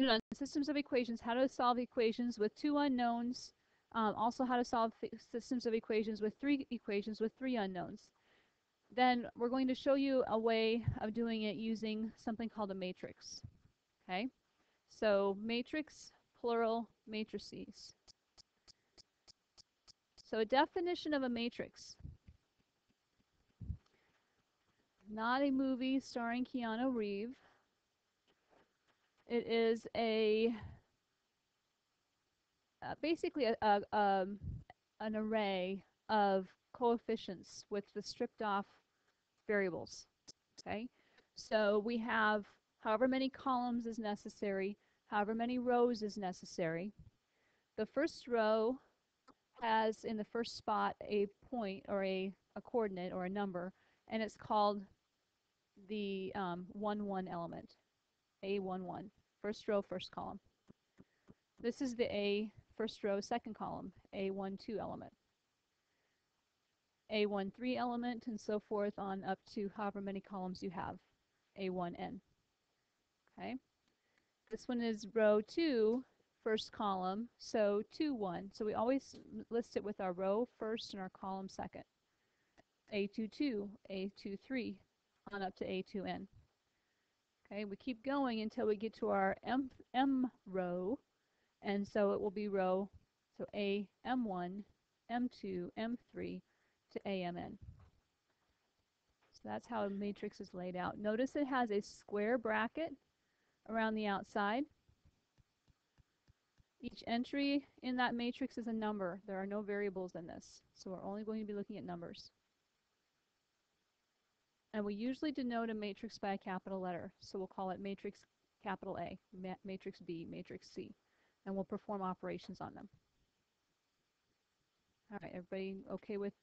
on systems of equations, how to solve equations with two unknowns, also how to solve systems of equations with three unknowns. Then we're going to show you a way of doing it using something called a matrix. Okay? So matrix, plural, matrices. So a definition of a matrix. Not a movie starring Keanu Reeves. It is basically an array of coefficients with the stripped off variables. Okay, so we have however many columns is necessary, however many rows is necessary. The first row has in the first spot a point or a coordinate or a number, and it's called the 1, 1 element, A11, first row, first column. This is the A first row, second column, A12 element, A13 element, and so forth on up to however many columns you have, A1n. Okay, this one is row 2, first column, so 2, 1. So we always list it with our row first and our column second. A22, A23, on up to A2n. Okay, we keep going until we get to our M row, and so it will be row, so AM1, M2, M3 to AMN. So that's how a matrix is laid out. Notice it has a square bracket around the outside. Each entry in that matrix is a number. There are no variables in this, so we're only going to be looking at numbers. And we usually denote a matrix by a capital letter, so we'll call it matrix capital A, matrix B, matrix C, and we'll perform operations on them. All right, everybody okay with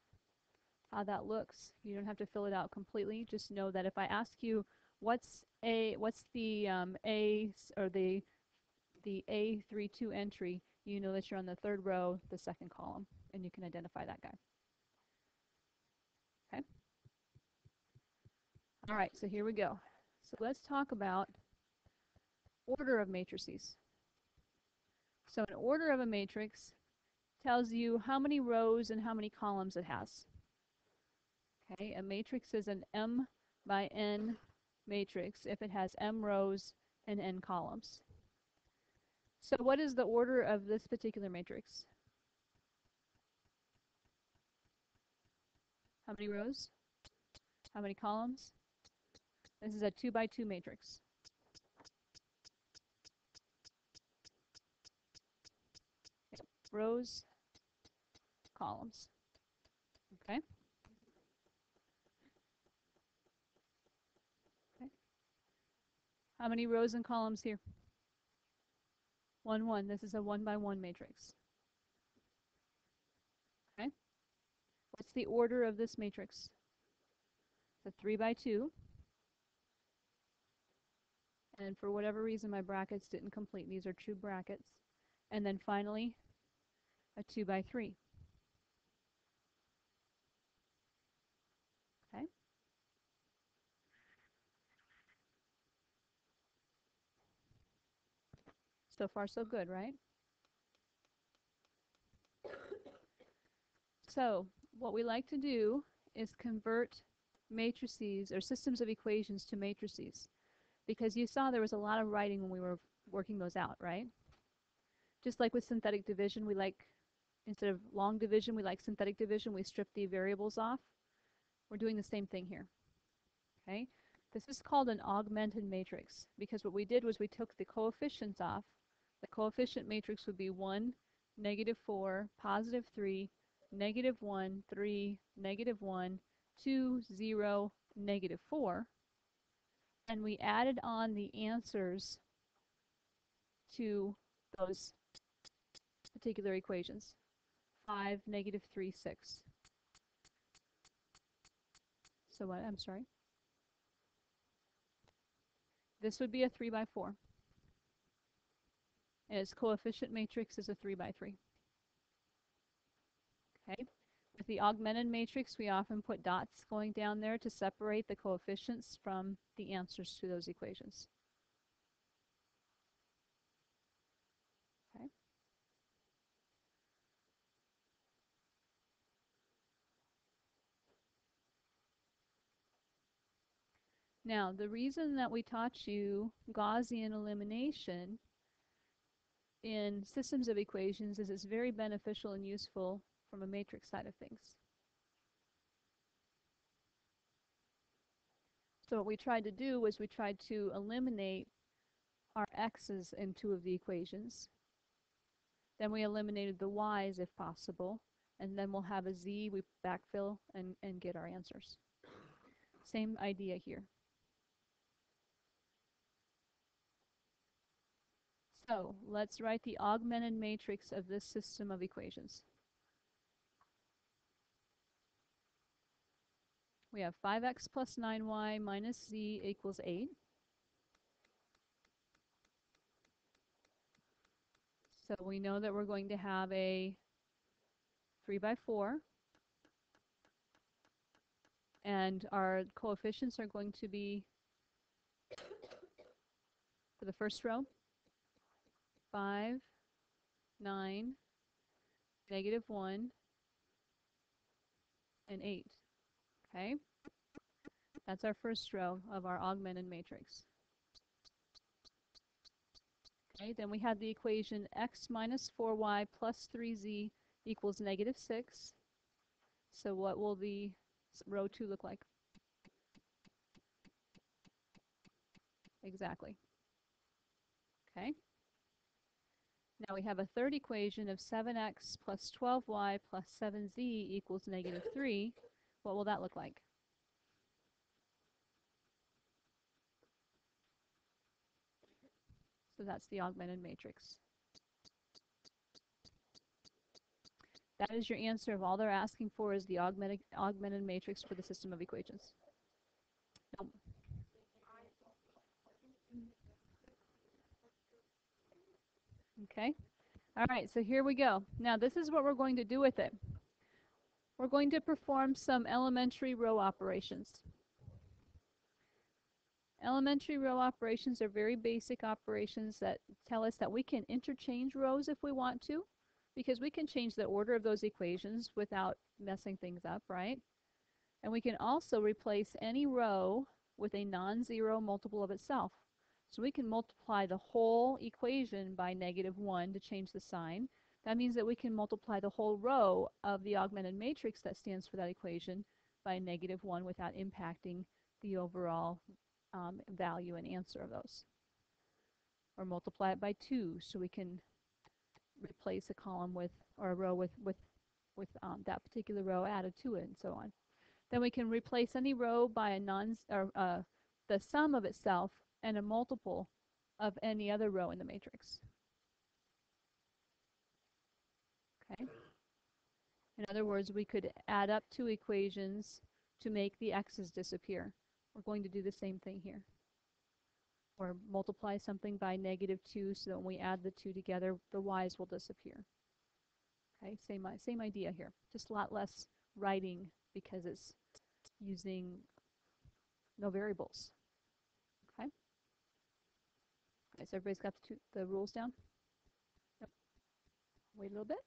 how that looks? You don't have to fill it out completely. Just know that if I ask you what's the A or the A32 entry, you know that you're on the third row, the second column, and you can identify that guy. Okay. All right, so here we go. So let's talk about order of matrices. So an order of a matrix tells you how many rows and how many columns it has. Okay, a matrix is an M by N matrix if it has M rows and N columns. So what is the order of this particular matrix? How many rows? How many columns? This is a 2 by 2 matrix. Rows, columns. Okay. Okay. How many rows and columns here? 1, 1. This is a 1 by 1 matrix. Okay. What's the order of this matrix? It's a 3 by 2. And for whatever reason, my brackets didn't complete. These are true brackets. And then finally, a 2 by 3. Okay. So far, so good, right? So what we like to do is convert matrices or systems of equations to matrices, because you saw there was a lot of writing when we were working those out, right? Just like with synthetic division, we like, instead of long division, we like synthetic division. We strip the variables off. We're doing the same thing here. Okay? This is called an augmented matrix, because what we did was we took the coefficients off. The coefficient matrix would be 1, -4, +3, -1, 3, -1, 2, 0, -4. And we added on the answers to those particular equations. 5, -3, 6. So what? I'm sorry. This would be a 3 by 4. And its coefficient matrix is a 3 by 3. Okay. With the augmented matrix, we often put dots going down there to separate the coefficients from the answers to those equations. Now, the reason that we taught you Gaussian elimination in systems of equations is it's very beneficial and useful from a matrix side of things. So what we tried to do was we tried to eliminate our x's in two of the equations. Then we eliminated the y's if possible, and then we'll have a z, we backfill and get our answers. Same idea here. So let's write the augmented matrix of this system of equations. We have 5x plus 9y minus z equals 8. So we know that we're going to have a 3 by 4. And our coefficients are going to be, for the first row, 5, 9, -1, and 8. Okay? That's our first row of our augmented matrix. Okay, then we have the equation x minus 4y plus 3z equals -6. So what will the row 2 look like? Exactly. Okay. Now we have a third equation of 7x plus 12y plus 7z equals -3. What will that look like? So that's the augmented matrix. That is your answer of all they're asking for is the augmented matrix for the system of equations. Nope. Okay. All right, so here we go. Now this is what we're going to do with it. We're going to perform some elementary row operations. Elementary row operations are very basic operations that tell us that we can interchange rows if we want to, because we can change the order of those equations without messing things up, right? And we can also replace any row with a non-zero multiple of itself. So we can multiply the whole equation by -1 to change the sign. That means that we can multiply the whole row of the augmented matrix that stands for that equation by -1 without impacting the overall value and answer of those. Or multiply it by 2 so we can replace a column with, or a row with that particular row added to it, and so on. Then we can replace any row by a the sum of itself and a multiple of any other row in the matrix. Okay. In other words, we could add up two equations to make the x's disappear. We're going to do the same thing here. Or multiply something by -2 so that when we add the two together, the y's will disappear. Okay, same idea here. Just a lot less writing because it's using no variables. Okay. Okay, so everybody's got the rules down? Yep. Wait a little bit.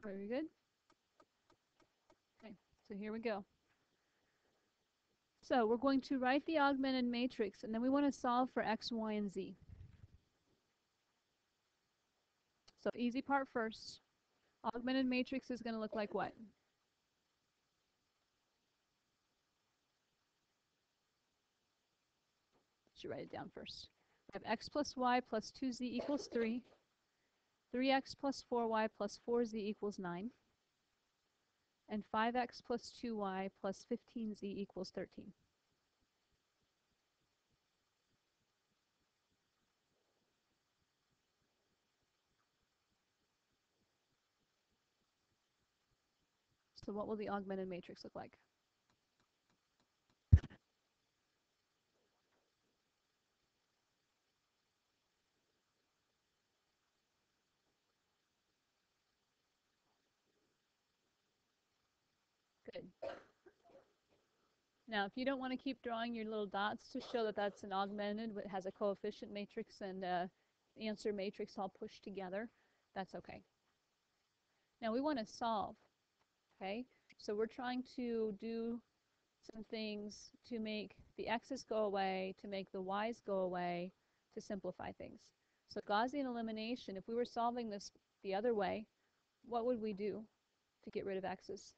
Very good. Okay, so here we go. So we're going to write the augmented matrix, and then we want to solve for x, y, and z. So easy part first. Augmented matrix is going to look like what? Should write it down first. We have x plus y plus 2z equals 3. 3x plus 4y plus 4z equals 9. And 5x plus 2y plus 15z equals 13. So what will the augmented matrix look like? Good. Now, if you don't want to keep drawing your little dots to show that that's an augmented, it has a coefficient matrix and a answer matrix all pushed together, that's okay. Now we want to solve, okay? So we're trying to do some things to make the x's go away, to make the y's go away, to simplify things. So Gaussian elimination, if we were solving this the other way, what would we do to get rid of x's?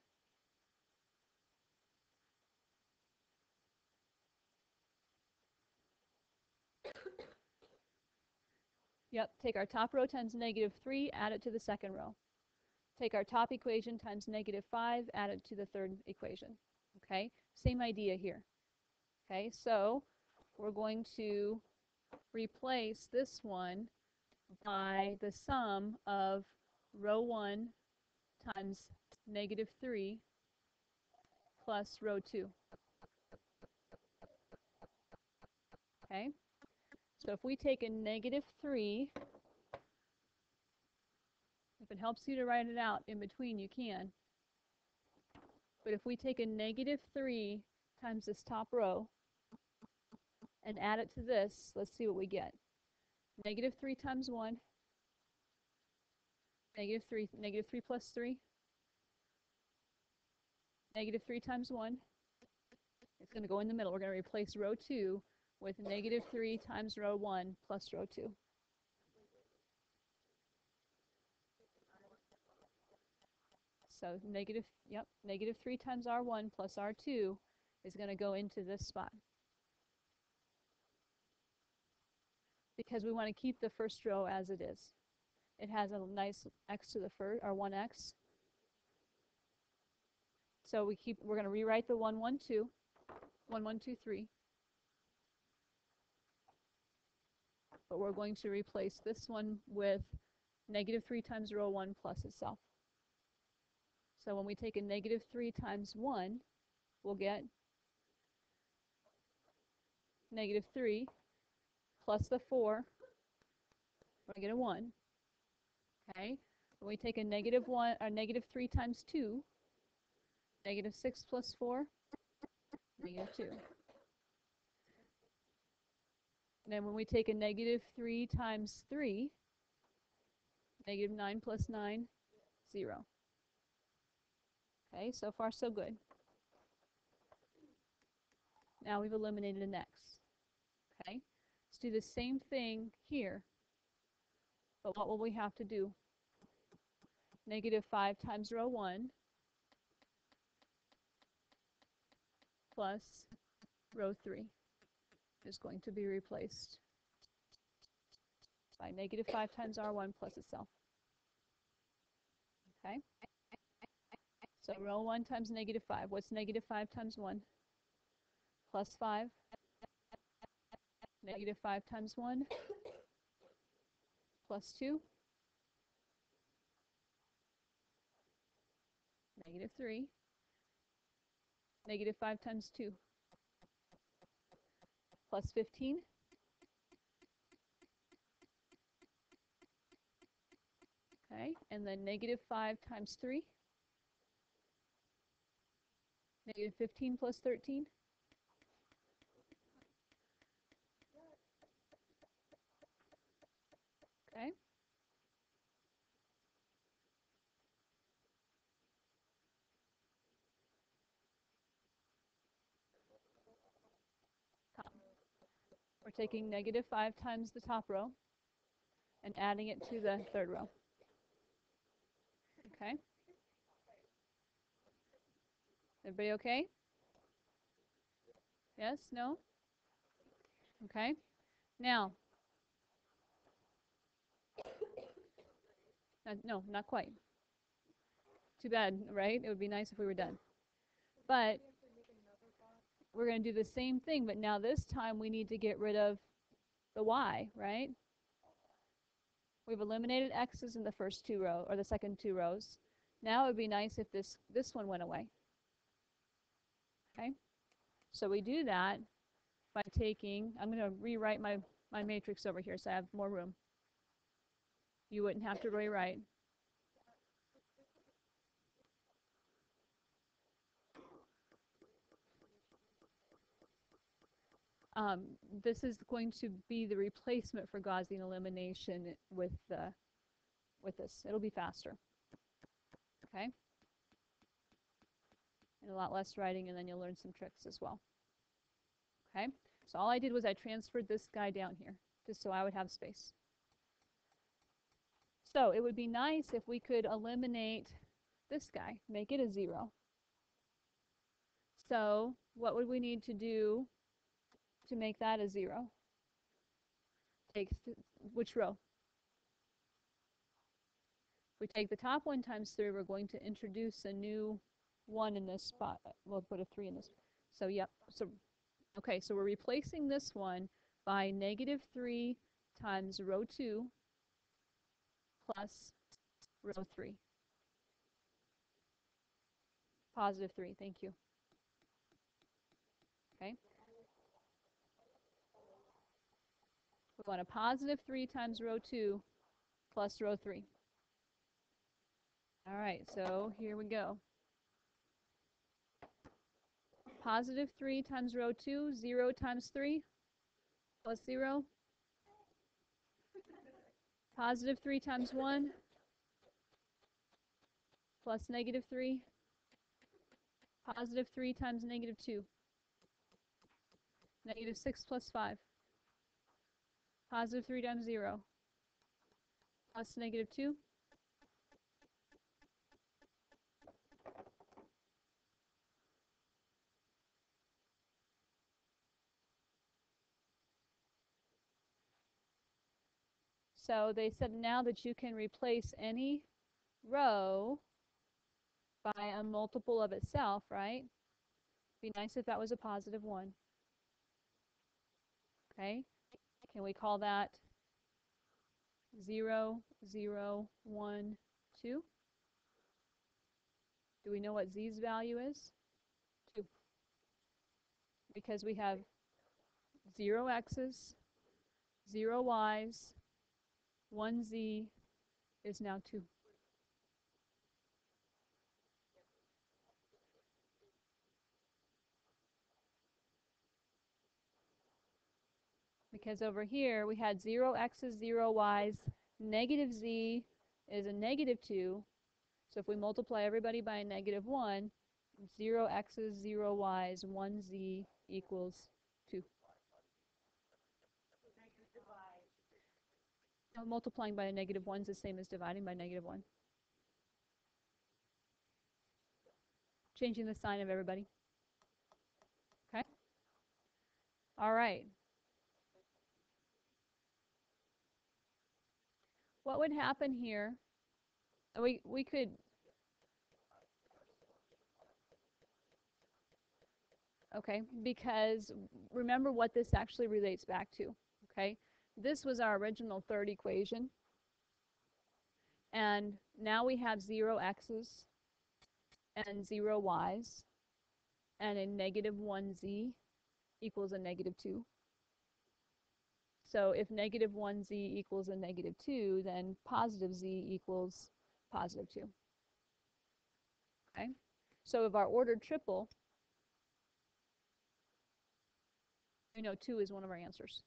Yep, take our top row times -3, add it to the second row. Take our top equation times -5, add it to the third equation. Okay, same idea here. Okay, so we're going to replace this one by the sum of row 1 times -3 plus row 2. Okay, so if we take a -3, if it helps you to write it out in between, you can. But if we take a -3 times this top row and add it to this, let's see what we get. -3 times 1, -3 plus 3, -3 times 1. It's going to go in the middle. We're going to replace row 2 with -3 times row 1 plus row 2. So -3 times R1 plus R2 is going to go into this spot. Because we want to keep the first row as it is. It has a nice x to the first, or 1x. So we're going to rewrite the 1, 1, 2, 1, 1, 2, 3. But we're going to replace this one with -3 times row 1 plus itself. So when we take a -3 times 1, we'll get -3 plus the 4, we're going to get a 1. Okay? When we take a -3 times 2, -6 plus 4, -2. And then when we take a -3 times 3, -9 plus 9, 0. Okay, so far so good. Now we've eliminated an x. Okay, let's do the same thing here. But what will we have to do? -5 times row 1 plus row 3 is going to be replaced by -5 times R1 plus itself. Okay? So row 1 times -5. What's -5 times 1? Plus 5. -5 times 1 plus 2. -3. -5 times 2 plus 15. Okay, and then -5 times 3. -15 plus 13. Okay. We're taking -5 times the top row and adding it to the third row. Okay. Everybody okay? Yes? No? Okay. Now, no, not quite. Too bad, right? It would be nice if we were done. But we're going to do the same thing, but now this time we need to get rid of the y, right? We've eliminated x's in the first 2 rows, or the second 2 rows. Now it would be nice if this one went away. Okay? So we do that by taking, I'm going to rewrite my matrix over here so I have more room. You wouldn't have to rewrite. This is going to be the replacement for Gaussian elimination with this. It'll be faster. Okay? And a lot less writing, and then you'll learn some tricks as well. Okay? So all I did was I transferred this guy down here, just so I would have space. So it would be nice if we could eliminate this guy, make it a 0. So what would we need to do to make that a 0? Take which row? If we take the top one times 3, we're going to introduce a new 1 in this spot. We'll put a 3 in this. So yep. So okay, so we're replacing this one by -3 times row 2 plus row 3. +3, thank you. Okay. We want a +3 times row 2 plus row 3. All right, so here we go. +3 times row 2, 0 times 3 plus 0. +3 times 1 plus -3. +3 times -2. -6 plus 5. +3 times 0 plus -2. So they said now that you can replace any row by a multiple of itself, right? Be nice if that was a +1. Okay, can we call that 0, 0, 1, 2? Do we know what z's value is? 2. Because we have 0 x's, 0 y's, 1 z is now 2. Because over here we had 0 x's, 0 y's, -z is a -2. So if we multiply everybody by a -1, 0 x's, 0 y's, 1 z equals 2. Now, multiplying by a -1 is the same as dividing by -1. Changing the sign of everybody. Okay? All right. What would happen here? We could... Okay, because remember what this actually relates back to, okay? This was our original third equation. And now we have 0 x's and 0 y's and a -1 z equals a -2. So if -1 z equals a -2, then positive z equals +2. Okay? So if our ordered triple, we know 2 is one of our answers.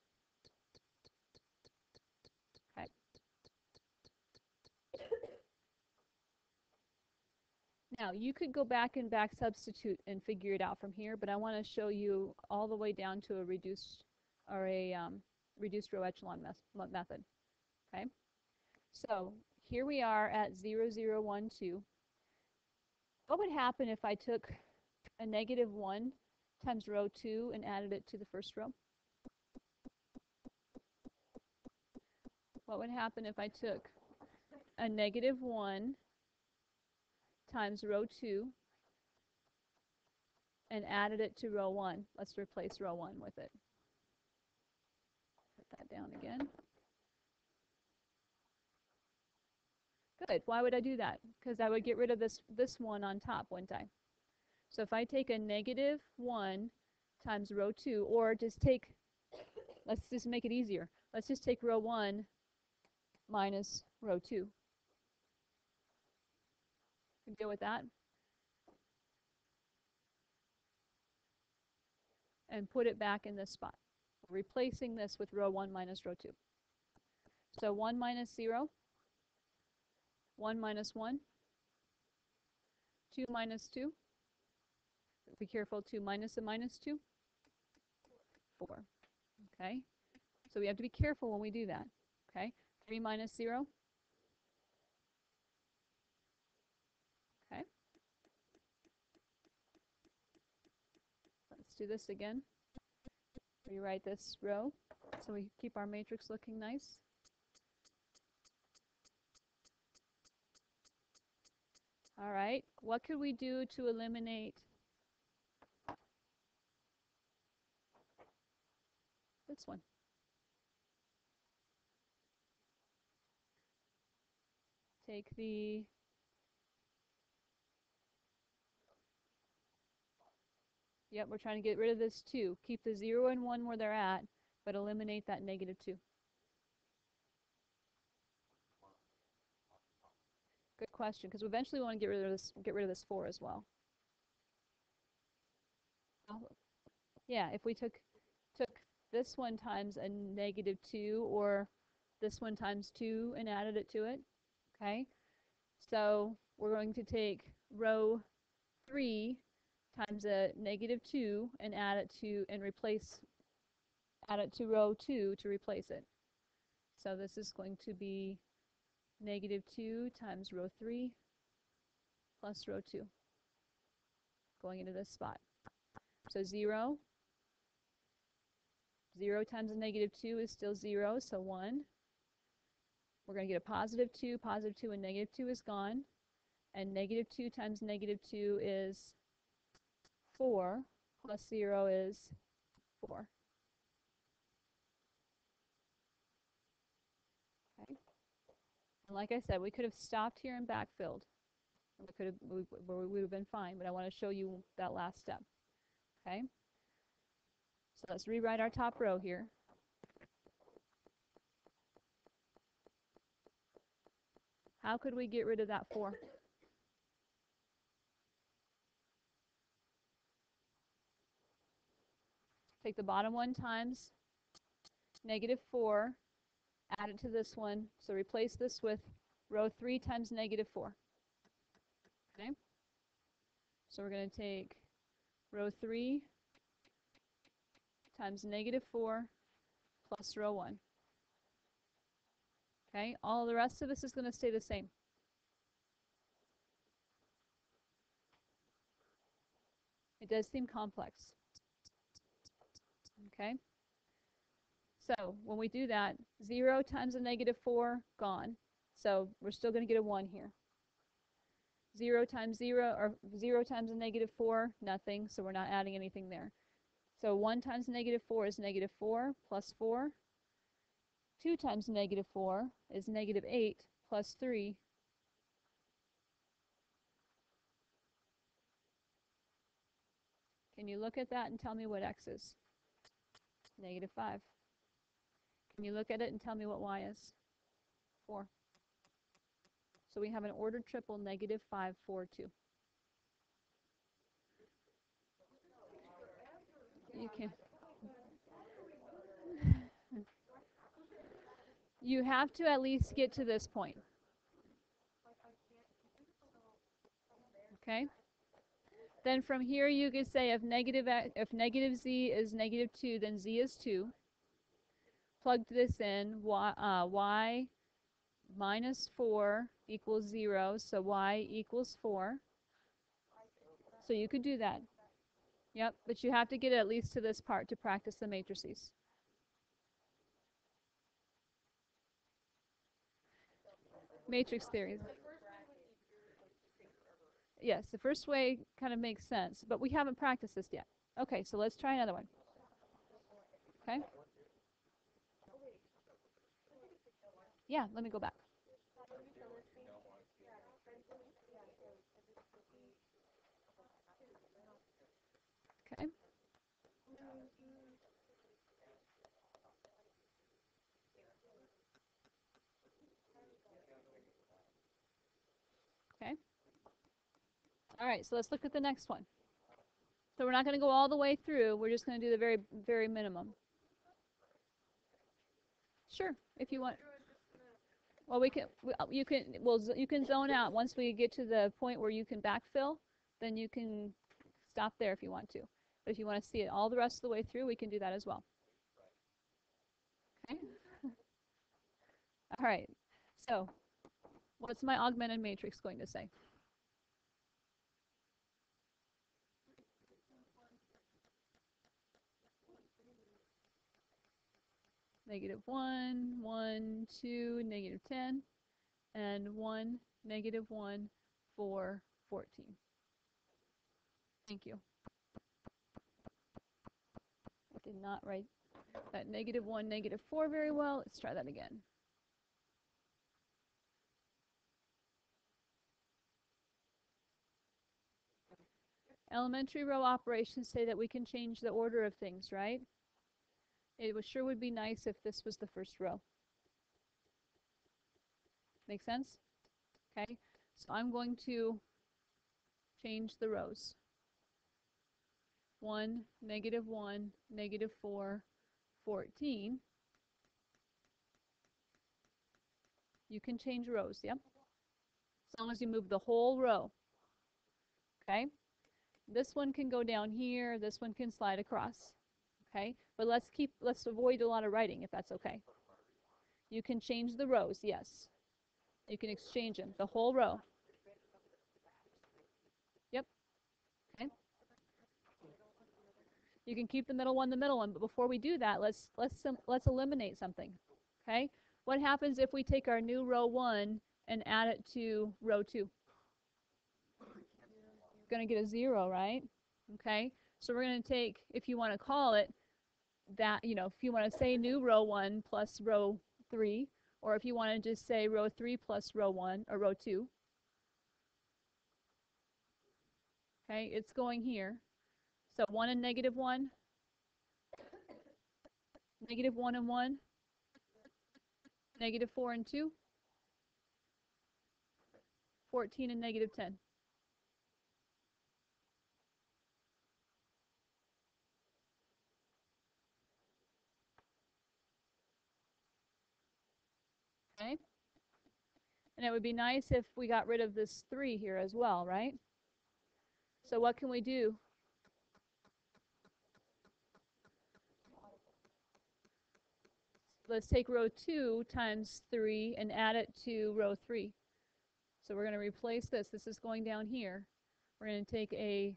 Okay. Now you could go back and back substitute and figure it out from here, but I want to show you all the way down to a reduced or a reduced row echelon method. Okay. So here we are at 0, 0, 1, 2. What would happen if I took a -1 times row 2 and added it to the first row? What would happen if I took a -1 times row 2 and added it to row 1? Let's replace row 1 with it. Put that down again. Good. Why would I do that? Because I would get rid of this one on top, wouldn't I? So if I take a -1 times row 2, or just take, let's just make it easier. Let's just take row 1 minus row 2. Can you deal with that? And put it back in this spot. replacing this with row 1 minus row 2. So 1 minus 0, 1 minus 1, 2 minus 2, be careful, 2 minus a minus 2, 4. Okay, so we have to be careful when we do that. Okay, 3 minus 0. Okay, let's do this again. Rewrite this row so we keep our matrix looking nice. All right, what could we do to eliminate this one? Take the Yep, we're trying to get rid of this 2. Keep the 0 and 1 where they're at, but eliminate that negative 2. Good question, because we eventually want to get rid of this 4 as well. Yeah, if we took this one times a negative 2, or this one times 2 and added it to it, okay? So we're going to take row 3 times a negative 2 and add it to row 2 to replace it. So this is going to be negative 2 times row 3 plus row 2 going into this spot. So 0. 0 times a negative 2 is still 0, so 1. We're going to get a positive 2, and negative 2 is gone. And negative 2 times negative 2 is 4, plus 0 is 4. Okay. And like I said, we could have stopped here and backfilled. We would have been fine, but I want to show you that last step. Okay? So let's rewrite our top row here. How could we get rid of that 4? Take the bottom one times negative 4, add it to this one, so replace this with row 3 times negative 4. Okay? So we're going to take row 3 times negative 4 plus row 1. Okay? All the rest of this is going to stay the same. It does seem complex. Okay? So when we do that, 0 times a negative 4, gone. So we're still going to get a 1 here. 0 times 0, or 0 times a negative 4, nothing, so we're not adding anything there. So 1 times negative 4 is negative 4 plus 4. 2 times negative 4 is negative 8 plus 3. Can you look at that and tell me what x is? Negative 5. Can you look at it and tell me what y is? 4. So we have an ordered triple, negative 5, 4, 2. You can. You have to at least get to this point. Okay? Then from here you could say if negative z is negative 2, then z is 2. Plug this in, y minus 4 equals 0, so y equals 4. So you could do that. Yep, but you have to get at least to this part to practice the matrices. Matrix theory. Yes, the first way kind of makes sense, but we haven't practiced this yet. Okay, so let's try another one. Okay? Yeah, let me go back. Okay. Okay. All right, so let's look at the next one. So we're not going to go all the way through. We're just going to do the very, very minimum. Sure, if you want. Well, you can zone out once we get to the point where you can backfill, then you can stop there if you want to. But if you want to see it all the rest of the way through, we can do that as well. Okay. All right. So, what's my augmented matrix going to say? -1, 1, 2, -10, and 1, -1, 4, 14. Thank you. I did not write that -1, -4 very well. Let's try that again. Elementary row operations say that we can change the order of things, right? It sure would be nice if this was the first row. Make sense? Okay, so I'm going to change the rows. 1, -1, -4, 14. You can change rows, yep? As long as you move the whole row. Okay? This one can go down here, this one can slide across. Okay? But let's avoid a lot of writing if that's okay. You can change the rows, yes. You can exchange them, the whole row. Yep. Okay. You can keep the middle one, but before we do that, let's eliminate something. Okay? What happens if we take our new row 1 and add it to row 2? We're going to get a 0, right? Okay? So we're going to take, if you want to call it that, if you want to say new row 1 plus row 3, or if you want to just say row 3 plus row 1 or row 2. Okay, it's going here. So 1 and -1, -1 and 1, -4 and 2, 14 and -10. Okay? And it would be nice if we got rid of this 3 here as well, right? So what can we do? Let's take row 2 times 3 and add it to row 3. So we're going to replace this. This is going down here. We're going to take a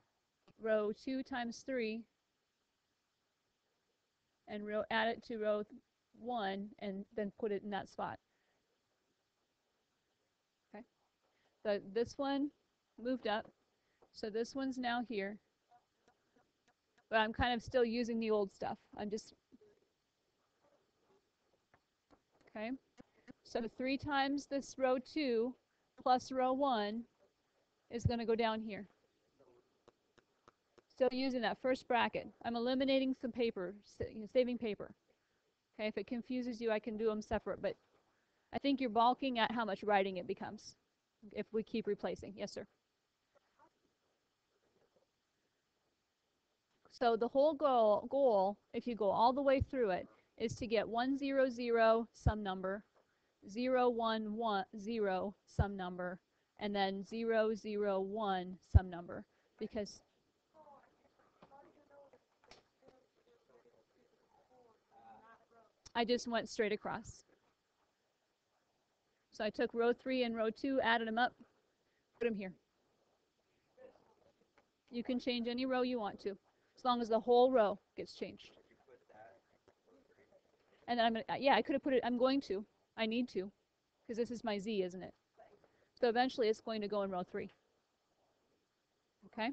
row 2 times 3 and add it to row 1 and then put it in that spot. Okay. So this one moved up. So this one's now here. But I'm kind of still using the old stuff. I'm just, okay. So 3 times this row 2 plus row 1 is going to go down here. Still using that first bracket. I'm eliminating some paper, saving paper. Okay, if it confuses you, I can do them separate, but I think you're balking at how much writing it becomes if we keep replacing. Yes, sir. So the whole goal, if you go all the way through it, is to get 1, 0, 0 some number, 0, 1, 1, 0 some number, and then 0, 0, 1 some number, because I just went straight across. So I took row 3 and row 2, added them up, put them here. You can change any row you want to, as long as the whole row gets changed. And then I could have put it, I need to, because this is my Z, isn't it? So eventually it's going to go in row 3. Okay?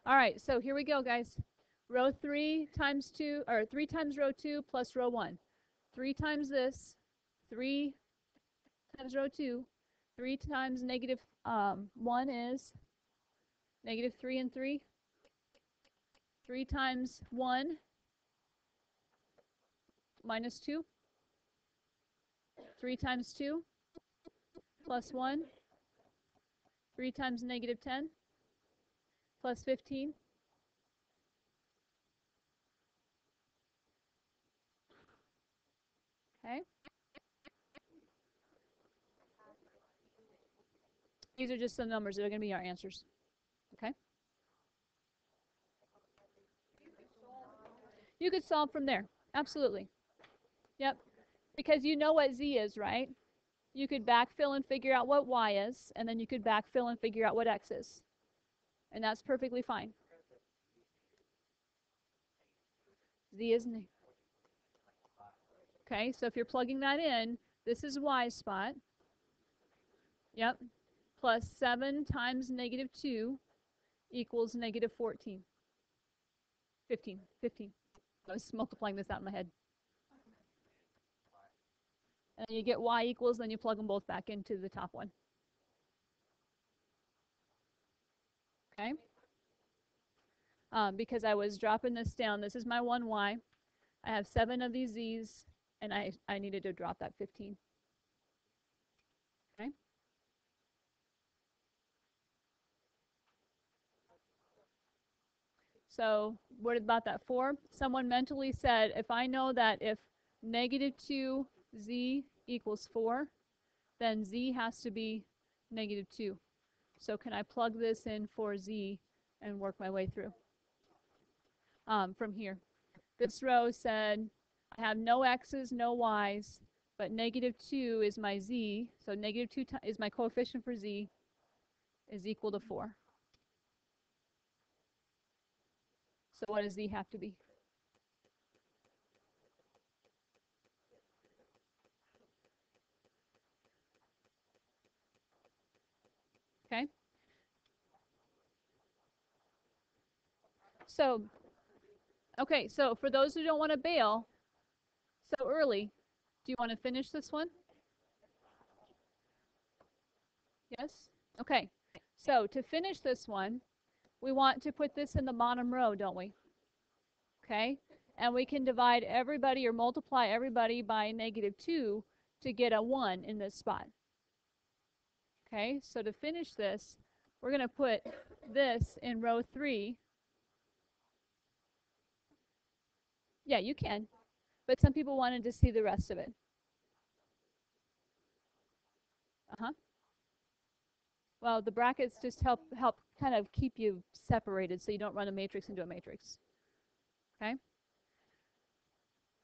All right, so here we go, guys. Row 3 times 2, or 3 times row 2 plus row 1. 3 times this, 3 times row 2, 3 times -1 is -3 and 3. 3 times 1 minus 2. 3 times 2 plus 1. 3 times -10 plus 15. Okay. These are just some numbers that are going to be our answers. Okay? You could solve from there. Absolutely. Yep. Because you know what z is, right? You could backfill and figure out what y is, and then you could backfill and figure out what x is. And that's perfectly fine. Z is n. Okay, so if you're plugging that in, this is y's spot. Yep. Plus 7 times negative 2 equals negative 14. 15. 15. I was multiplying this out in my head. And then you get y equals, then you plug them both back into the top one. Okay? Because I was dropping this down. This is my 1y. I have 7 of these z's, and I needed to drop that 15. Okay? So what about that 4? Someone mentally said, if I know that if negative 2z equals 4, then z has to be negative 2. So can I plug this in for z and work my way through from here? This row said I have no x's, no y's, but negative 2 is my z, so negative 2 is my coefficient for z, is equal to 4. So what does z have to be? Okay? So, okay, so for those who don't want to bail so early, do you want to finish this one? Yes? Okay. So to finish this one, we want to put this in the bottom row, don't we? Okay? And we can divide everybody or multiply everybody by negative 2 to get a 1 in this spot. Okay? So to finish this, we're going to put this in row 3. Yeah, you can. But some people wanted to see the rest of it. Uh-huh. Well, the brackets just help kind of keep you separated so you don't run a matrix into a matrix. Okay?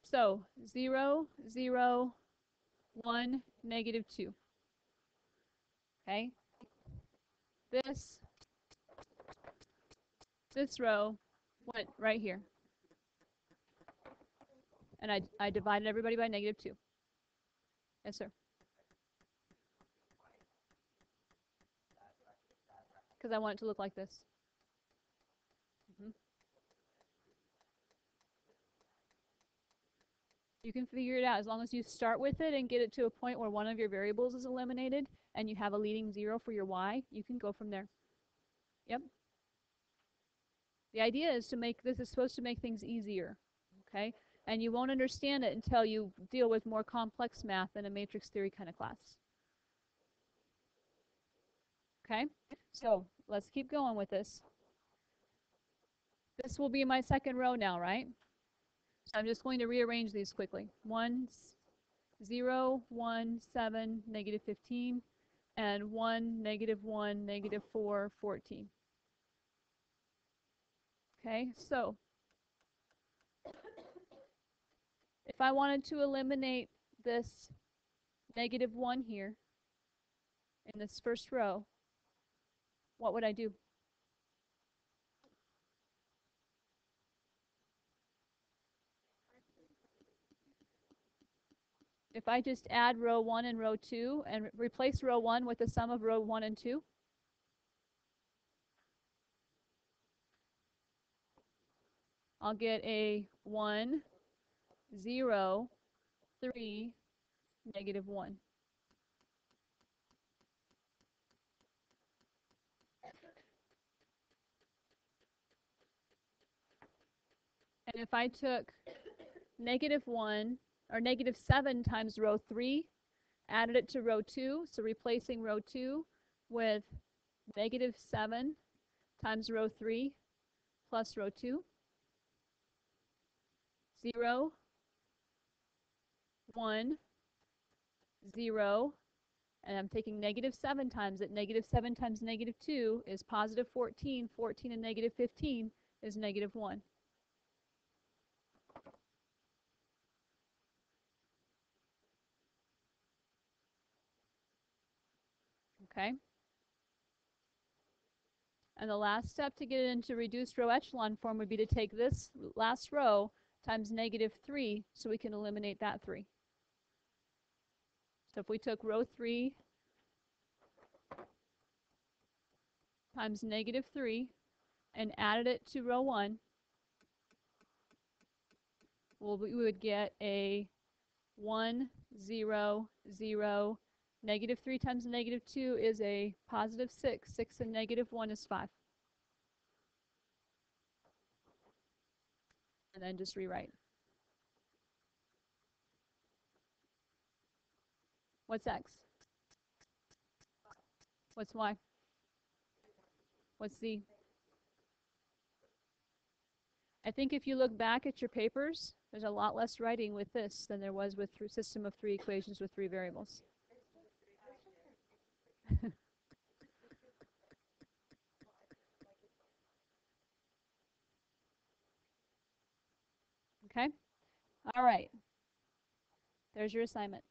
So 0, 0, 1, negative 2. Okay? This row went right here. And I divided everybody by negative 2. Yes, sir. Because I want it to look like this. You can figure it out as long as you start with it and get it to a point where one of your variables is eliminated and you have a leading 0 for your y, you can go from there. Yep. The idea is to make, this is supposed to make things easier, okay? And you won't understand it until you deal with more complex math in a matrix theory kind of class. Okay? So let's keep going with this. This will be my second row now, right? So I'm just going to rearrange these quickly. 1, 0, 1, 7, negative 15, and 1, negative 1, negative 4, 14. Okay, so if I wanted to eliminate this negative 1 here in this first row, what would I do? If I just add row 1 and row 2 and replace row 1 with the sum of row 1 and 2, I'll get a 1, 0, 3, negative 1. And if I took negative 1 or negative 7 times row 3, added it to row 2, so replacing row 2 with negative 7 times row 3 plus row 2, 0, 1, 0, And I'm taking negative 7 times it. Negative 7 times negative 2 is positive 14. 14 and negative 15 is negative 1. Okay? And the last step to get it into reduced row echelon form would be to take this last row times negative 3 so we can eliminate that 3. So if we took row 3 times negative 3 and added it to row 1, well, we would get a 1, 0, 0. Negative 3 times negative 2 is a positive 6. 6 and negative 1 is 5. And then just rewrite. What's x? What's y? What's z? I think if you look back at your papers, there's a lot less writing with this than there was with system of 3 equations with 3 variables. Okay? All right. There's your assignment.